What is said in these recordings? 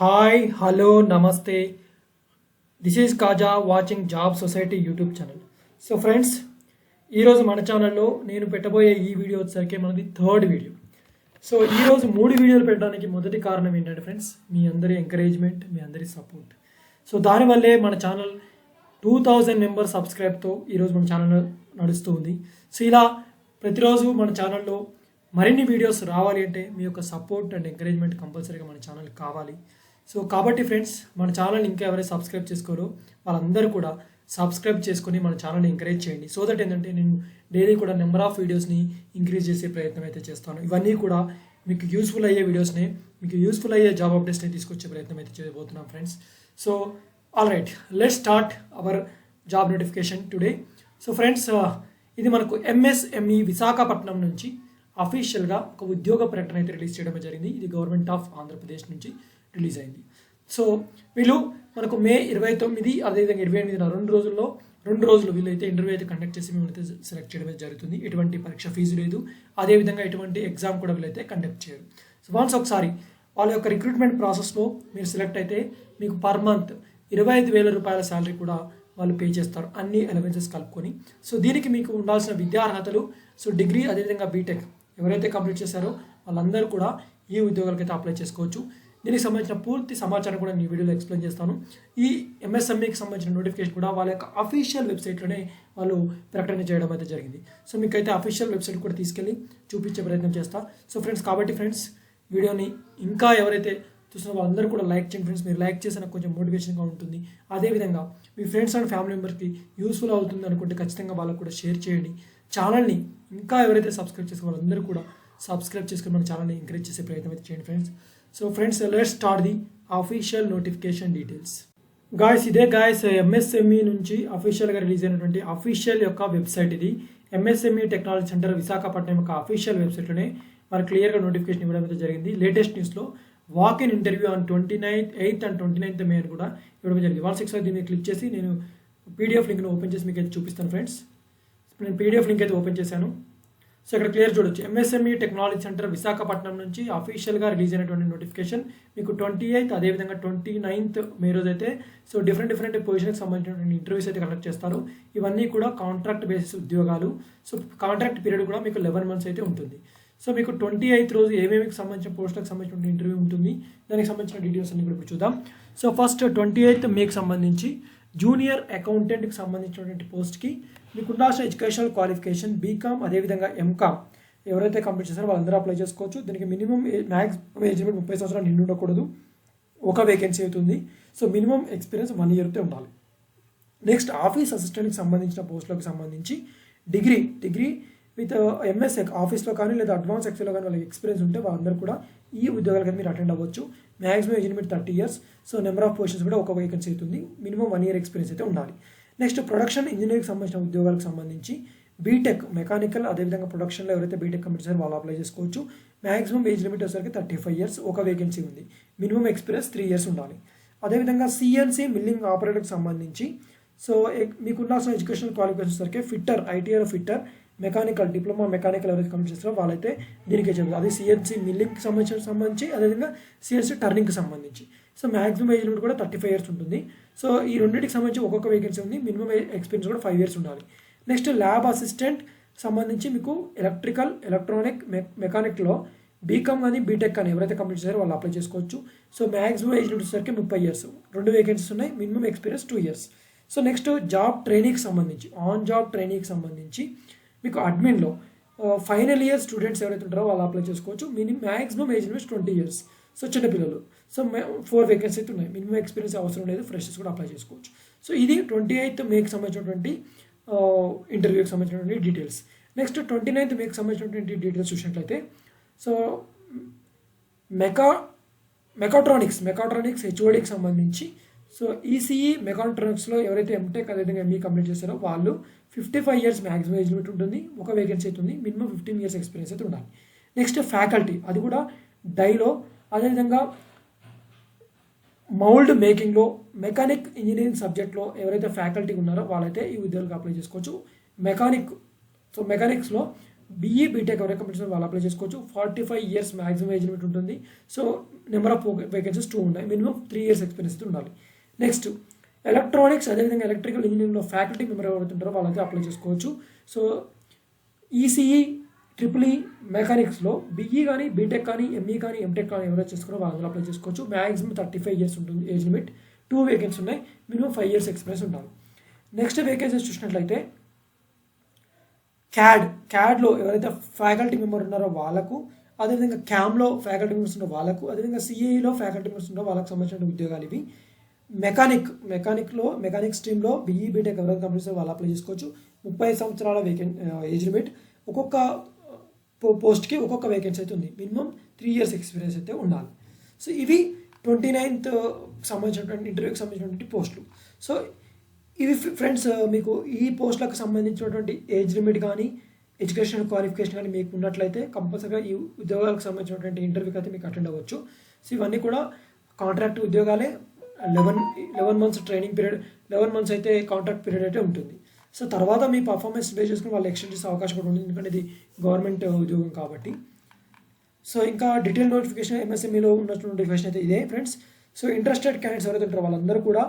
Hi hello నమస్తే. This is Kaja watching job society YouTube channel. So friends, ఈరోజు మన ఛానల్లో నేను పెట్టబోయే ఈ వీడియో వచ్చేసరికి మనది థర్డ్ వీడియో. సో ఈరోజు 3 వీడియోలు పెట్టడానికి మొదటి కారణం ఏంటంటే ఫ్రెండ్స్, మీ అందరి ఎంకరేజ్మెంట్, మీ అందరి సపోర్ట్. సో దానివల్లే మన ఛానల్ 2000 మెంబర్ సబ్స్క్రైబ్తో ఈరోజు మన ఛానల్ నడుస్తూ ఉంది. సో ఇలా ప్రతిరోజు మన ఛానల్లో మరిన్ని వీడియోస్ రావాలి అంటే మీ యొక్క సపోర్ట్ అండ్ ఎంకరేజ్మెంట్ కంపల్సరీగా మన ఛానల్కి కావాలి. సో కాబట్టి ఫ్రెండ్స్, మన ఛానల్ ఇంకా ఎవరైతే సబ్స్క్రైబ్ చేసుకోరో వాళ్ళందరూ కూడా సబ్స్క్రైబ్ చేసుకొని మన ఛానల్ని ఎంకరేజ్ చేయండి. సో దట్ ఏంటంటే నేను డైలీ కూడా నెంబర్ ఆఫ్ వీడియోస్ని ఇంక్రీజ్ చేసే ప్రయత్నం అయితే చేస్తాను. ఇవన్నీ కూడా మీకు యూస్ఫుల్ అయ్యే వీడియోస్ని, మీకు యూస్ఫుల్ అయ్యే జాబ్ అప్డేట్స్ని తీసుకొచ్చే ప్రయత్నం అయితే చేయబోతున్నాం friends. So all right, let's start our job notification today. So friends, ఇది మనకు ఎంఎస్ఎంఈ విశాఖపట్నం నుంచి అఫీషియల్గా ఒక ఉద్యోగ ప్రకటన అయితే రిలీజ్ చేయడం జరిగింది. ఇది గవర్నమెంట్ ఆఫ్ ఆంధ్రప్రదేశ్ నుంచి రిలీజ్ అయింది. సో వీళ్ళు మనకు మే 29 అదేవిధంగా 28 రెండు రోజులు వీళ్ళైతే ఇంటర్వ్యూ అయితే కండక్ట్ చేసి మేమైతే సెలెక్ట్ చేయడం జరుగుతుంది. ఎటువంటి పరీక్ష ఫీజు లేదు, అదేవిధంగా ఎటువంటి ఎగ్జామ్ కూడా వీళ్ళైతే కండక్ట్ చేయరు. సో వన్స్ ఒకసారి వాళ్ళ యొక్క రిక్రూట్మెంట్ ప్రాసెస్లో మీరు సెలెక్ట్ అయితే మీకు పర్ మంత్ 25,000 రూపాయల శాలరీ కూడా వాళ్ళు పే చేస్తారు, అన్ని అలవెన్సెస్ కలుపుకొని. సో దీనికి మీకు ఉండాల్సిన విద్యా అర్హతలు, సో డిగ్రీ అదేవిధంగా బీటెక్ ఎవరైతే కంప్లీట్ చేశారో వాళ్ళందరూ కూడా ఈ ఉద్యోగాలకైతే అప్లై చేసుకోవచ్చు. దీనికి సంబంధించిన పూర్తి సమాచారం కూడా నేను ఈ వీడియోలో ఎక్స్ప్లెయిన్ చేస్తాను. ఈ ఎంఎస్ఎంఈకి సంబంధించిన నోటిఫికేషన్ కూడా వాళ్ళ యొక్క అఫీషియల్ వెబ్సైట్లోనే వాళ్ళు ప్రకటన చేయడం అయితే జరిగింది. సో మీకైతే అఫీషియల్ వెబ్సైట్ కూడా తీసుకెళ్ళి చూపించే ప్రయత్నం చేస్తా. సో ఫ్రెండ్స్, కాబట్టి ఫ్రెండ్స్, వీడియోని ఇంకా ఎవరైతే చూసిన వాళ్ళందరూ కూడా లైక్ చేయండి ఫ్రెండ్స్. మీరు లైక్ చేసిన కొంచెం మోటివేషన్గా ఉంటుంది. అదేవిధంగా మీ ఫ్రెండ్స్ అండ్ ఫ్యామిలీ మెంబర్స్కి యూస్ఫుల్ అవుతుంది అనుకుంటే ఖచ్చితంగా వాళ్ళకు కూడా షేర్ చేయండి. ఛానల్ని ఇంకా ఎవరైతే సబ్స్క్రైబ్ చేసిన వాళ్ళందరూ కూడా సబ్స్క్రైబ్ చేసుకుని మన ఛానల్ని ఎంకరేజ్ చేసే ప్రయత్నం అయితే చేయండి friends. So friends, let's start the official notification details. Guys, ఇదే గాయస్ ఎంఎస్ఎంఈ నుంచి అఫీషియల్గా రిలీజ్ అయినటువంటి అఫీషియల్ యొక్క వెబ్సైట్ ఇది. ఎంఎస్ఎంఈ టెక్నాలజీ సెంటర్ విశాఖపట్నం యొక్క అఫీషియల్ వెబ్సైట్లోనే మనకు క్లియర్గా నోటిఫికేషన్ ఇవ్వడం అయితే జరిగింది. లేటెస్ట్ న్యూస్లో walk in interview on 8th and 29th మే అని కూడా ఇవ్వడం జరిగింది. 165 దీన్ని క్లిక్ చేసి నేను పీడిఎఫ్ లింక్ను ఓపెన్ చేసి మీకు అయితే చూపిస్తాను ఫ్రెండ్స్. నేను పీడిఎఫ్ లింక్ అయితే ఓపెన్ చేశాను. సో ఇక్కడ క్లియర్ చూడొచ్చు, ఎంఎస్ఎంఈ టెక్నాలజీ సెంటర్ విశాఖపట్నం నుంచి అఫీషియల్గా రిలీజ్ అయినటువంటి నోటిఫికేషన్ మీకు 28th అదేవిధంగా 29th మే రోజు అయితే సో డిఫరెంట్ పొజిషన్కి సంబంధించినటువంటి ఇంటర్వ్యూస్ అయితే కండక్ట్ చేస్తారు. ఇవన్నీ కూడా కాంట్రాక్ట్ బేసిస్ ఉద్యోగాలు. సో కాంట్రాక్ట్ పీరియడ్ కూడా మీకు 11 months అయితే ఉంటుంది. సో మీకు 28th రోజు ఏమేమికి సంబంధించిన పోస్టులకు సంబంధించిన ఇంటర్వ్యూ ఉంటుంది, దానికి సంబంధించిన డీటెయిల్స్ అన్ని కూడా ఇప్పుడు చూద్దాం. సో ఫస్ట్ 28th మేకి సంబంధించి జూనియర్ అకౌంటెంట్కి సంబంధించినటువంటి పోస్ట్కి మీకు ఉండాల్సిన ఎడ్యుకేషనల్ క్వాలిఫికేషన్ బీకామ్ అదేవిధంగా ఎంకామ్ ఎవరైతే కంప్లీట్ చేస్తారో వాళ్ళందరూ అప్లై చేసుకోవచ్చు. దీనికి మినిమం మ్యాక్సిమం ఏజ్ లిమిట్ 30 సంవత్సరాలు నిండి ఉండకూడదు. ఒక వేకెన్సీ అవుతుంది. సో మినిమం ఎక్స్పీరియన్స్ 1 year ఉండాలి. నెక్స్ట్ ఆఫీస్ అసిస్టెంట్కి సంబంధించిన పోస్టులకు సంబంధించి డిగ్రీ విత్ ఎంఎస్ ఆఫీస్లో కానీ లేదా అడ్వాన్స్ ఎక్సెల్లో కానీ వాళ్ళకి ఎక్స్పీరియన్స్ ఉంటే వాళ్ళందరూ కూడా ఈ ఉద్యోగాలకి మీరు అటెండ్ అవ్వచ్చు. Maximum age limit 30 years. So number of positions కూడా ఒక వేకెన్సీ అవుతుంది. మినిమం 1 year ఎక్స్పీరియన్స్ అయితే ఉండాలి. నెక్స్ట్ ప్రొడక్షన్ ఇంజనీరింగ్ సంబంధించిన ఉద్యోగాలకు సంబంధించి బీటెక్ మెకానికల్ అదేవిధంగా ప్రొడక్షన్లో ఎవరైతే బీటెక్ కంప్లీట్ చేశారో వాళ్ళు అప్లై చేసుకోవచ్చు. మ్యాక్సిమం ఏజ్ లిమిట్ వచ్చేసరికి 35 years, ఒక వేకెన్సీ ఉంది. మినిమం ఎక్స్పీరియన్స్ 3 years ఉండాలి. అదేవిధంగా సిఎన్సి మిల్లింగ్ ఆపరేటర్కి సంబంధించి సో మీకు ఉండాల్సిన ఎడ్యుకేషనల్ క్వాలిఫికేషన్ సరికి ఫిట్టర్, ఐటీఐలో ఫిట్టర్, మెకానికల్ డిప్లొమా మెకానికల్ ఎవరైతే కంప్లీట్ చేస్తారో వాళ్ళైతే దీనికే చెందుతుంది. అది సిఎన్సి మిల్లింగ్కి సంబంధించి అదేవిధంగా సిఎన్సి టర్నింగ్కి సంబంధించి. సో మ్యాక్సిమం ఏజ్ లిమిట్ కూడా 35 years ఉంటుంది. సో ఈ రెండింటికి సంబంధించి ఒక్కొక్క వేకెన్సీ ఉంది. మినిమం ఎక్స్పీరియన్స్ కూడా 5 years ఉండాలి. నెక్స్ట్ ల్యాబ్ అసిస్టెంట్ సంబంధించి మీకు ఎలక్ట్రికల్, ఎలక్ట్రానిక్, మెకానిక్లో బీకామ్ కానీ బీటెక్ కానీ ఎవరైతే కంప్లీట్ చేశారో వాళ్ళు అప్లై చేసుకోవచ్చు. సో మ్యాక్సిమం ఏజ్ లిమిట్ వచ్చేసరికి 30 years, 2 వేకెన్సీస్ ఉన్నాయి. Minimum experience 2 years. So next job ట్రైనింగ్కి సంబంధించి ఆన్ జాబ్ ట్రైనింగ్కి సంబంధించి మీకు అడ్మిన్లో ఫైనల్ ఇయర్ స్టూడెంట్స్ ఎవరైతే ఉంటారో వాళ్ళు అప్లై చేసుకోవచ్చు. Maximum age limit 20 years. So చిన్నపిల్లలు. సో 4 వేకెన్సీ అయితే ఉన్నాయి. మినిమం ఎక్స్పీరియన్స్ అవసరం లేదు, ఫ్రెషర్స్ కూడా అప్లై చేసుకోవచ్చు. సో ఇది 28th మేకి సంబంధించినటువంటి ఇంటర్వ్యూకి సంబంధించినటువంటి డీటెయిల్స్. నెక్స్ట్ 29th మేకి సంబంధించినటువంటి డీటెయిల్స్ చూసినట్లయితే సో మెకాట్రానిక్స్ హెచ్ఓడికి సంబంధించి సో ఈసీఈ మెకాట్రానిక్స్లో ఎవరైతే ఎంటెక్ అదేవిధంగా ఎంఈ కంప్లీట్ చేస్తారో వాళ్ళు 55 years మ్యాక్సిమం ఏజ్ లిమిట్ ఉంటుంది. ఒక వేకెన్సీ అవుతుంది. మినిమం 15 years ఎక్స్పీరియన్స్ అయితే ఉండాలి. నెక్స్ట్ ఫ్యాకల్టీ, అది కూడా డైలో అదేవిధంగా మౌల్డ్ మేకింగ్లో మెకానిక్ ఇంజనీరింగ్ సబ్జెక్ట్లో ఎవరైతే ఫ్యాకల్టీ ఉన్నారో వాళ్ళైతే ఈ ఉద్యోగాలకు అప్లై చేసుకోవచ్చు. మెకానిక్స్లో బీఈ బీటెక్ ఎవరైతే కంప్లీట్ చేస్తారో వాళ్ళు అప్లై చేసుకోవచ్చు. 45 ఇయర్స్ మ్యాక్సిమం ఏజ్ లిమిట్ ఉంటుంది. సో నెంబర్ ఆఫ్ వేకెన్సీస్ 2 ఉన్నాయి. మినిమం 3 ఇయర్స్ ఎక్స్పీరియన్స్ ఉండాలి. నెక్స్ట్ ఎలక్ట్రానిక్స్, అదేవిధంగా ఎలక్ట్రికల్ ఇంజనీరింగ్లో ఫ్యాకల్టీ మెంబర్ ఎవరైతే ఉంటారో వాళ్ళైతే అప్లై చేసుకోవచ్చు. సో ఈసీఈ, ట్రిపుల్ మెకానిక్స్లో బీఈ కానీ బీటెక్ కానీ ఎంఈ కానీ ఎంటెక్ కానీ ఎవరైతే చేసుకున్నారో వాళ్ళు అప్లై చేసుకోవచ్చు. మ్యాక్సిమం 35 ఇయర్స్ ఉంటుంది ఏజ్ లిమిట్. 2 వేకెన్సీ ఉన్నాయి. మినిమం 5 ఇయర్స్ ఎక్స్పీరియన్స్ ఉండాలి. నెక్స్ట్ వేకెన్సీస్ చూసినట్లయితే క్యాడ్లో ఎవరైతే ఫ్యాకల్టీ మెంబర్ ఉన్నారో వాళ్ళకు, అదేవిధంగా క్యామ్లో ఫ్యాకల్టీ మెంబర్స్ ఉన్న వాళ్ళకు, అదేవిధంగా సిఏఈలో ఫ్యాకల్టీ మెంబర్స్ ఉన్న వాళ్ళకి సంబంధించిన ఉద్యోగాలు ఇవి. మెకానిక్ స్ట్రీమ్లో బీఈ బీటెక్ ఎవరైతే కంప్లీట్ చేస్తారో వాళ్ళు అప్లై చేసుకోవచ్చు. 30 సంవత్సరాల ఏజ్ లిమిట్. ఒక్కొక్క పోస్ట్కి ఒక్కొక్క వేకెన్సీ అయితే ఉంది. మినిమం 3 ఇయర్స్ ఎక్స్పీరియన్స్ అయితే ఉండాలి. సో ఇవి 29th సంబంధించినటువంటి ఇంటర్వ్యూకి సంబంధించినటువంటి పోస్టులు. సో ఇవి ఫ్రెండ్స్, మీకు ఈ పోస్టులకు సంబంధించినటువంటి ఏజ్ లిమిట్ కానీ ఎడ్యుకేషన్ క్వాలిఫికేషన్ కానీ మీకు ఉన్నట్లయితే కంపల్సరీగా ఈ ఉద్యోగాలకు సంబంధించినటువంటి ఇంటర్వ్యూకి అయితే మీకు అటెండ్ అవ్వచ్చు. సో ఇవన్నీ కూడా కాంట్రాక్ట్ ఉద్యోగాలే. 11 మంత్స్ ట్రైనింగ్ పీరియడ్, 11 మంత్స్ అయితే కాంట్రాక్ట్ పీరియడ్ అయితే ఉంటుంది. సో తర్వాత మీ పర్ఫార్మెన్స్ బేస్ చేసుకుని వాళ్ళు ఎక్స్టెండ్ చేసే అవకాశం కూడా ఉంటుంది, ఎందుకంటే ఇది గవర్నమెంట్ ఉద్యోగం కాబట్టి. సో ఇంకా డీటెయిల్ నోటిఫికేషన్ ఎంఎస్ఎంఈలో ఉన్నటువంటి నోటిఫికేషన్ అయితే ఇదే ఫ్రెండ్స్. సో ఇంట్రెస్టెడ్ క్యాండిడేట్స్ ఎవరైతే ఉంటారో వాళ్ళందరూ కూడా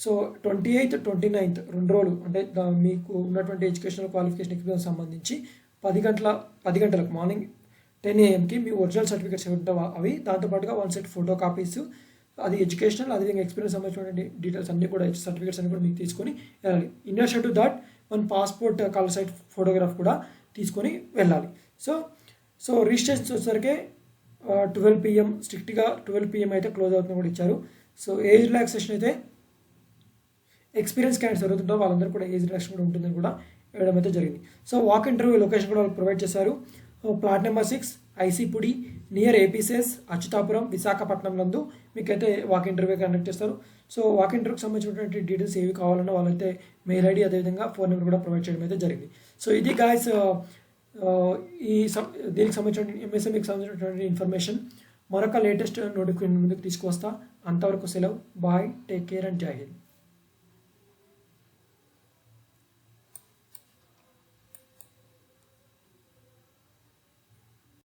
సో 28th, 29th 2 రోజులు అంటే మీకు ఉన్నటువంటి ఎడ్యుకేషనల్ క్వాలిఫికేషన్ ఎక్స్పీరియన్స్ సంబంధించి 10 గంటలకు morning 10 AM me original certificates ఉంటావో అవి, దాంతోపాటుగా 1 సెట్ ఫోటో కాపీస్, అది ఎడ్యుకేషనల్ అదేవిధంగా ఎక్స్పీరియన్స్ సంబంధించినటువంటి డీటెయిల్స్ అన్నీ కూడా సర్టిఫికేట్స్ అన్ని కూడా మీకు తీసుకొని వెళ్ళాలి. ఇన్ అడిషన్ టు దట్ మన పాస్పోర్ట్ కలర్ సైట్ ఫోటోగ్రాఫ్ కూడా తీసుకొని వెళ్ళాలి. సో రిజిస్ట్రేషన్ వచ్చేసరికి 12 PM స్ట్రిక్ట్గా 12 PM అయితే క్లోజ్ అవుతుందని కూడా ఇచ్చారు. సో ఏజ్ రిలాక్సేషన్ అయితే ఎక్స్పీరియన్స్ క్యాండిడేట్స్ ఎవరుతుంటారో వాళ్ళందరూ కూడా ఏజ్ రిలాక్సేషన్ కూడా ఉంటుందని కూడా ఇవ్వడం అయితే జరిగింది. సో వాక్ ఇంటర్వ్యూ లొకేషన్ కూడా వాళ్ళు ప్రొవైడ్ చేశారు. ప్లాట్ నెంబర్ 6 ఐసీపుడి నియర్ ఏపీసెస్ అచ్యుతాపురం విశాఖపట్నం నందు మీకైతే వాక్ ఇంటర్వ్యూ కండక్ట్ చేస్తారు. సో వాక్ ఇంటర్వ్యూకి సంబంధించినటువంటి డీటెయిల్స్ ఏవి కావాలన్నా వాళ్ళైతే మెయిల్ ఐడి అదేవిధంగా ఫోన్ నెంబర్ కూడా ప్రొవైడ్ చేయడం అయితే జరిగింది. సో ఇది గాయస్ దీనికి సంబంధించిన ఎంఎస్ఎంఈకి సంబంధించినటువంటి ఇన్ఫర్మేషన్. మరొక లేటెస్ట్ నోటిఫికేషన్ ముందుకు తీసుకువస్తా. అంతవరకు సెలవు. బాయ్, టేక్ కేర్ అండ్ జై హింద్.